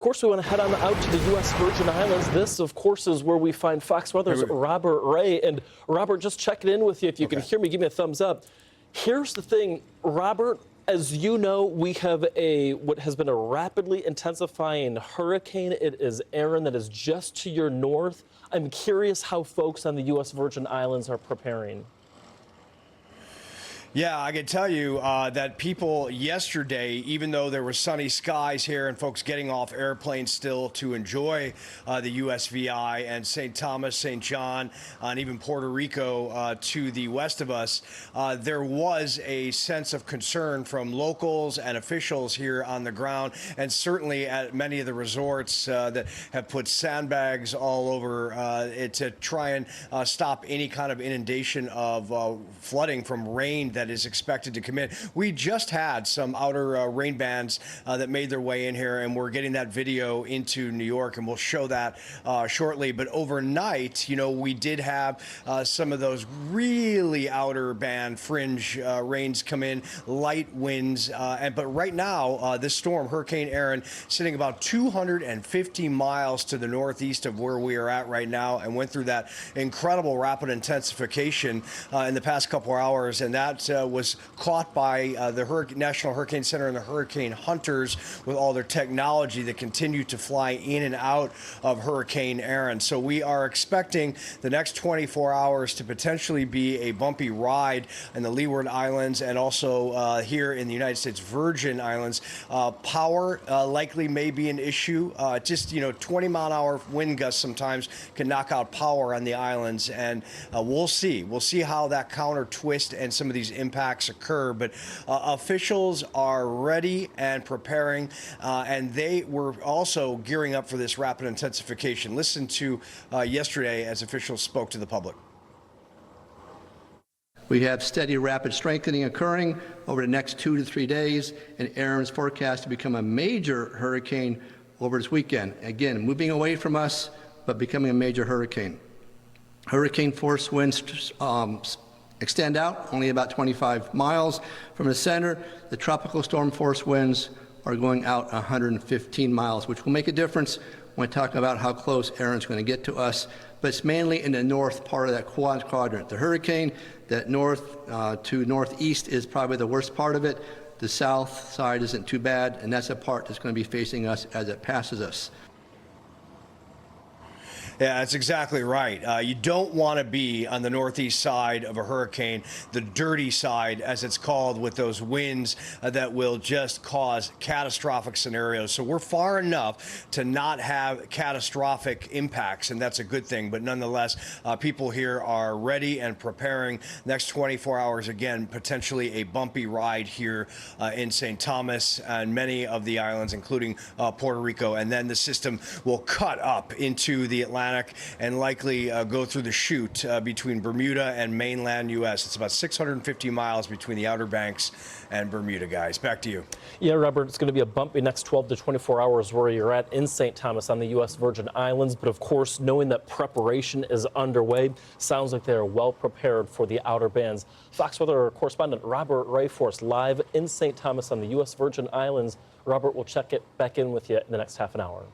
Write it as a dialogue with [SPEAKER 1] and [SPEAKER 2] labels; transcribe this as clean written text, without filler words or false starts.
[SPEAKER 1] Of course, we want to head on out to the U.S. Virgin Islands. This, of course, is where we find Fox Weather's Robert Ray. And Robert, just checking in with you. If you can hear me, give me a thumbs up. Here's the thing, Robert. As you know, we have what has been a rapidly intensifying hurricane. It is Erin that is just to your north. I'm curious how folks on the U.S. Virgin Islands are preparing.
[SPEAKER 2] Yeah, I can tell you that people yesterday, even though there were sunny skies here and folks getting off airplanes still to enjoy the USVI and St. Thomas, St. John, and even Puerto Rico to the west of us, there was a sense of concern from locals and officials here on the ground, and certainly at many of the resorts that have put sandbags all over it to try and stop any kind of inundation of flooding from rain that is expected to come in. We just had some outer rain bands that made their way in here, and we're getting that video into New York, and we'll show that shortly. But overnight, you know, we did have some of those really outer band fringe rains come in, light winds, but right now, this storm, Hurricane Erin, sitting about 250 miles to the northeast of where we are at right now, and went through that incredible rapid intensification in the past couple of hours, and that was caught by the National Hurricane Center and the hurricane hunters with all their technology that continue to fly in and out of Hurricane Erin. So we are expecting the next 24 hours to potentially be a bumpy ride in the Leeward Islands and also here in the United States Virgin Islands. Power likely may be an issue. Just, you know, 20-mile-an-hour wind gusts sometimes can knock out power on the islands, and we'll see. We'll see how that counter twist and some of these impacts occur, but officials are ready and preparing, and they were also gearing up for this rapid intensification. Listen to yesterday as officials spoke to the public.
[SPEAKER 3] We have steady rapid strengthening occurring over the next 2 to 3 days, and Erin's forecast to become a major hurricane over this weekend. Again, moving away from us, but becoming a major hurricane. Hurricane force winds extend out only about 25 miles from the center. The tropical storm force winds are going out 115 miles, which will make a difference when we talk about how close Erin's going to get to us. But it's mainly in the north part of that quadrant. The hurricane, that north to northeast is probably the worst part of it. The south side isn't too bad, and that's a part that's going to be facing us as it passes us.
[SPEAKER 2] Yeah, that's exactly right. You don't want to be on the northeast side of a hurricane, the dirty side, as it's called, with those winds that will just cause catastrophic scenarios. So we're far enough to not have catastrophic impacts, and that's a good thing. But nonetheless, people here are ready and preparing. Next 24 hours, again, potentially a bumpy ride here in St. Thomas and many of the islands, including Puerto Rico. And then the system will cut up into the Atlantic and likely go through the chute between Bermuda and mainland U.S. It's about 650 miles between the Outer Banks and Bermuda, guys. Back to you.
[SPEAKER 1] Yeah, Robert, it's going to be a bumpy next 12 to 24 hours where you're at in St. Thomas on the U.S. Virgin Islands. But of course, knowing that preparation is underway, sounds like they are well prepared for the outer bands. Fox Weather Correspondent Robert Ray for us live in St. Thomas on the U.S. Virgin Islands. Robert, we'll check it back in with you in the next half an hour.